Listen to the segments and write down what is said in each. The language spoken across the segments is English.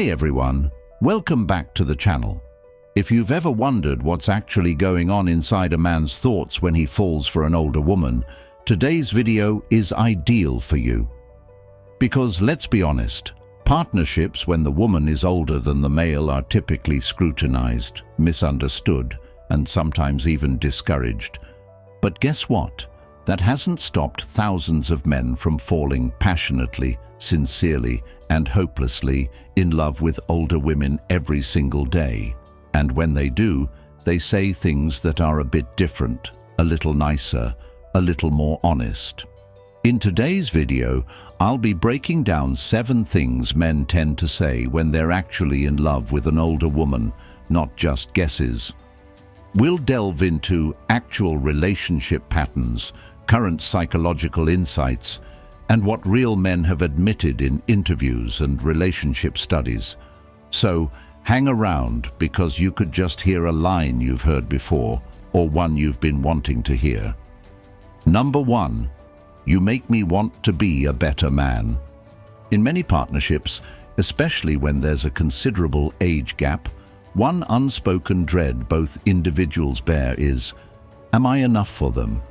Hey everyone, welcome back to the channel. If you've ever wondered what's actually going on inside a man's thoughts when he falls for an older woman, today's video is ideal for you. Because let's be honest, partnerships when the woman is older than the male are typically scrutinized, misunderstood, and sometimes even discouraged. But guess what? That hasn't stopped thousands of men from falling passionately, sincerely, and hopelessly in love with older women every single day. And when they do, they say things that are a bit different, a little nicer, a little more honest. In today's video, I'll be breaking down 7 things men tend to say when they're actually in love with an older woman, not just guesses. We'll delve into actual relationship patterns, current psychological insights, and what real men have admitted in interviews and relationship studies. So, hang around, because you could just hear a line you've heard before, or one you've been wanting to hear. Number 1. You make me want to be a better man. In many partnerships, especially when there's a considerable age gap, one unspoken dread both individuals bear is, am I enough for them?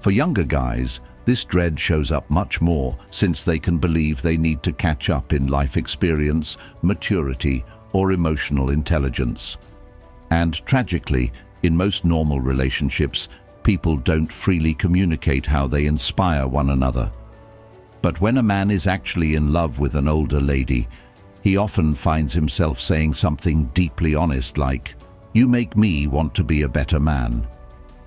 For younger guys, this dread shows up much more, since they can believe they need to catch up in life experience, maturity, or emotional intelligence. And tragically, in most normal relationships, people don't freely communicate how they inspire one another. But when a man is actually in love with an older lady, he often finds himself saying something deeply honest like, "You make me want to be a better man."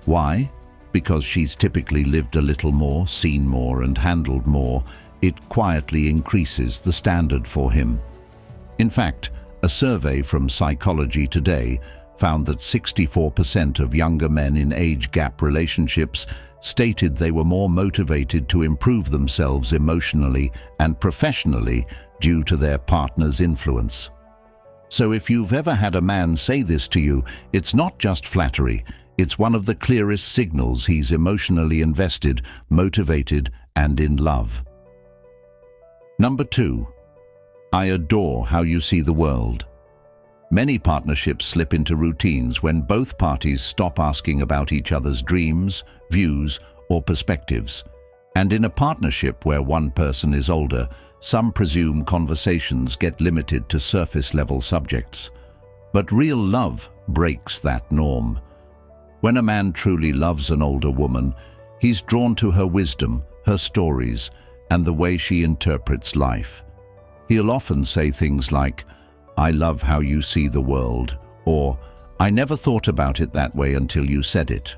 Why? Because she's typically lived a little more, seen more, and handled more. It quietly increases the standard for him. In fact, a survey from Psychology Today found that 64% of younger men in age gap relationships stated they were more motivated to improve themselves emotionally and professionally due to their partner's influence. So if you've ever had a man say this to you, it's not just flattery. It's one of the clearest signals he's emotionally invested, motivated, and in love. Number 2. I adore how you see the world. Many partnerships slip into routines when both parties stop asking about each other's dreams, views, or perspectives. And in a partnership where one person is older, some presume conversations get limited to surface-level subjects. But real love breaks that norm. When a man truly loves an older woman, he's drawn to her wisdom, her stories, and the way she interprets life. He'll often say things like, "I love how you see the world," or "I never thought about it that way until you said it."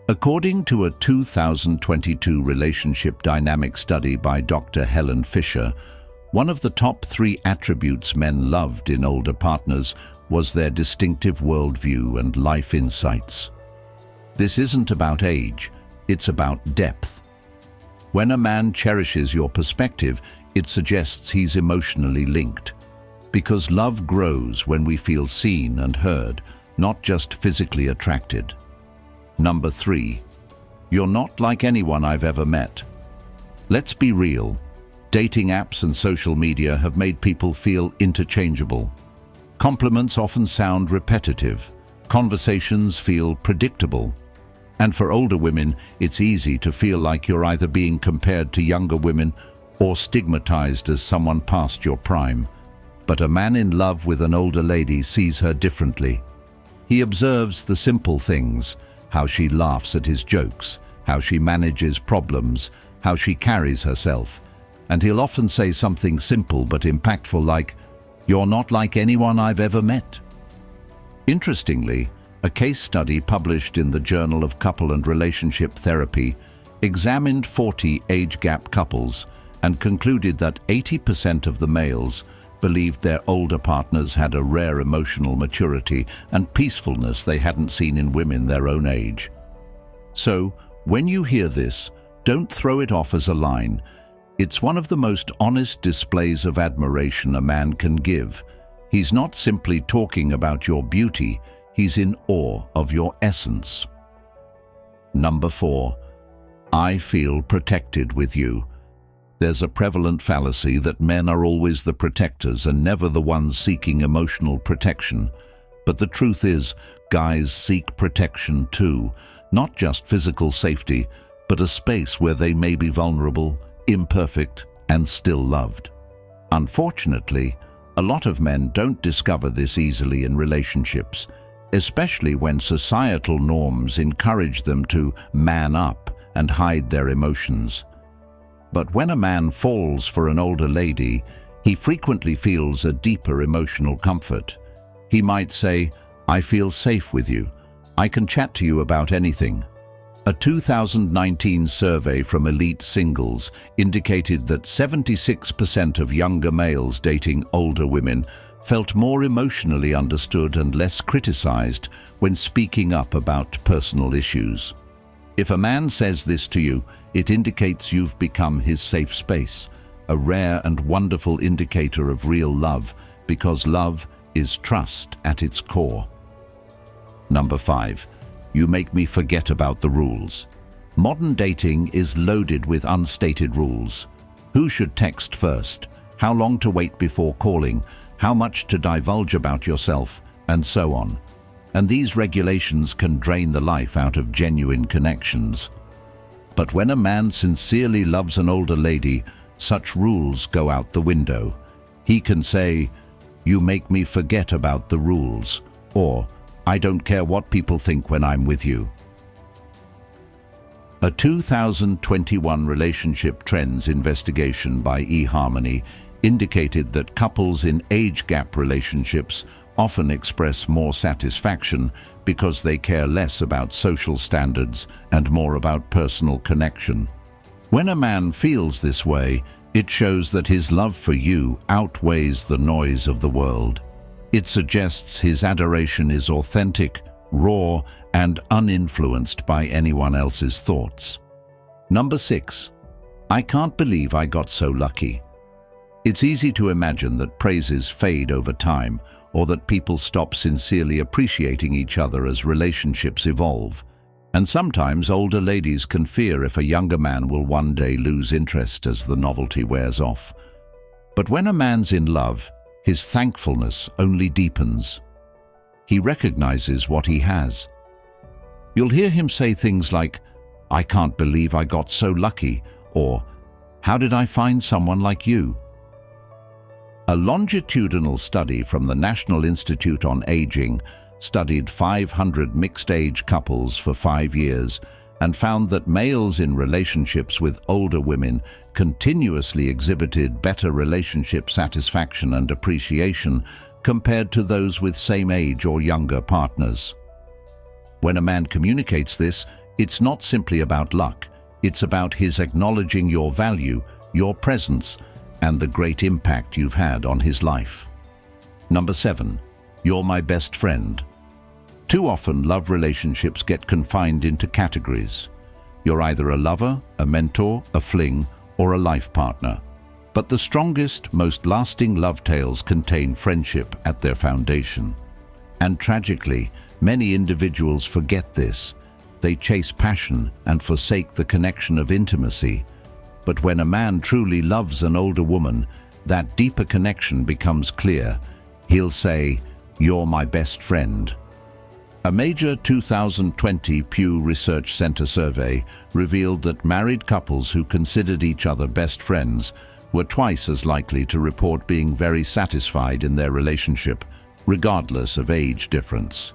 According to a 2022 relationship dynamic study by Dr. Helen Fisher, one of the top 3 attributes men loved in older partners was their distinctive worldview and life insights. This isn't about age, it's about depth. When a man cherishes your perspective, it suggests he's emotionally linked. Because love grows when we feel seen and heard, not just physically attracted. Number 3. You're not like anyone I've ever met. Let's be real. Dating apps and social media have made people feel interchangeable. Compliments often sound repetitive. Conversations feel predictable. And for older women, it's easy to feel like you're either being compared to younger women or stigmatized as someone past your prime. But a man in love with an older lady sees her differently. He observes the simple things, how she laughs at his jokes, how she manages problems, how she carries herself. And he'll often say something simple but impactful like, "You're not like anyone I've ever met." Interestingly, a case study published in the Journal of Couple and Relationship Therapy examined 40 age gap couples and concluded that 80% of the males believed their older partners had a rare emotional maturity and peacefulness they hadn't seen in women their own age. So, when you hear this, don't throw it off as a line. It's one of the most honest displays of admiration a man can give. He's not simply talking about your beauty, he's in awe of your essence. Number 4. I feel protected with you. There's a prevalent fallacy that men are always the protectors and never the ones seeking emotional protection. But the truth is, guys seek protection too, not just physical safety, but a space where they may be vulnerable, imperfect, and still loved. Unfortunately, a lot of men don't discover this easily in relationships, especially when societal norms encourage them to man up and hide their emotions. But when a man falls for an older lady, he frequently feels a deeper emotional comfort. He might say, "I feel safe with you. I can chat to you about anything." A 2019 survey from Elite Singles indicated that 76% of younger males dating older women felt more emotionally understood and less criticized when speaking up about personal issues. If a man says this to you, it indicates you've become his safe space, a rare and wonderful indicator of real love, because love is trust at its core. Number 5. You make me forget about the rules. Modern dating is loaded with unstated rules. Who should text first? How long to wait before calling? How much to divulge about yourself? And so on. And these regulations can drain the life out of genuine connections. But when a man sincerely loves an older lady, such rules go out the window. He can say, "You make me forget about the rules," or "I don't care what people think when I'm with you." A 2021 relationship trends investigation by eHarmony indicated that couples in age gap relationships often express more satisfaction because they care less about social standards and more about personal connection. When a man feels this way, it shows that his love for you outweighs the noise of the world. It suggests his adoration is authentic, raw, and uninfluenced by anyone else's thoughts. Number 6. I can't believe I got so lucky. It's easy to imagine that praises fade over time, or that people stop sincerely appreciating each other as relationships evolve. And sometimes older ladies can fear if a younger man will one day lose interest as the novelty wears off. But when a man's in love, his thankfulness only deepens. He recognizes what he has. You'll hear him say things like, "I can't believe I got so lucky," or "How did I find someone like you?" A longitudinal study from the National Institute on Aging studied 500 mixed-age couples for 5 years and found that males in relationships with older women continuously exhibited better relationship satisfaction and appreciation compared to those with same age or younger partners. When a man communicates this, it's not simply about luck, it's about his acknowledging your value, your presence, and the great impact you've had on his life. Number 7. You're my best friend. Too often, love relationships get confined into categories. You're either a lover, a mentor, a fling, or a life partner. But the strongest, most lasting love tales contain friendship at their foundation. And tragically, many individuals forget this. They chase passion and forsake the connection of intimacy. But when a man truly loves an older woman, that deeper connection becomes clear. He'll say, "You're my best friend." A major 2020 Pew Research Center survey revealed that married couples who considered each other best friends were twice as likely to report being very satisfied in their relationship, regardless of age difference.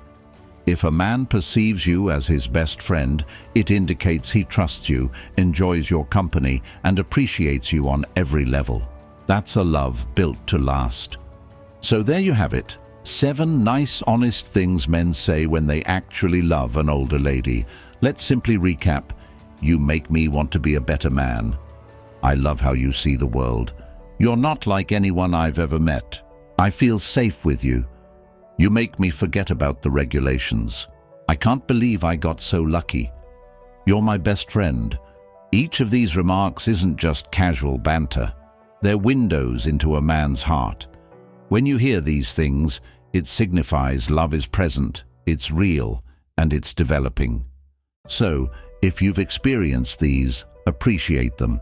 If a man perceives you as his best friend, it indicates he trusts you, enjoys your company, and appreciates you on every level. That's a love built to last. So there you have it. 7 nice, honest things men say when they actually love an older lady. Let's simply recap. You make me want to be a better man. I love how you see the world. You're not like anyone I've ever met. I feel safe with you. You make me forget about the regulations. I can't believe I got so lucky. You're my best friend. Each of these remarks isn't just casual banter. They're windows into a man's heart. When you hear these things, it signifies love is present, it's real, and it's developing. So, if you've experienced these, appreciate them.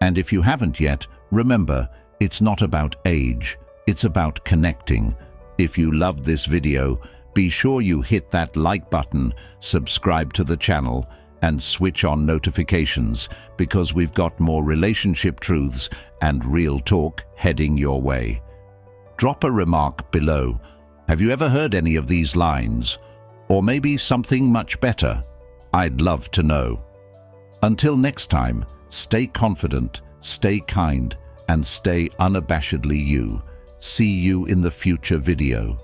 And if you haven't yet, remember, it's not about age, it's about connecting. If you loved this video, be sure you hit that like button, subscribe to the channel, and switch on notifications, because we've got more relationship truths and real talk heading your way. Drop a remark below. Have you ever heard any of these lines? Or maybe something much better? I'd love to know. Until next time, stay confident, stay kind, and stay unabashedly you. See you in the future video.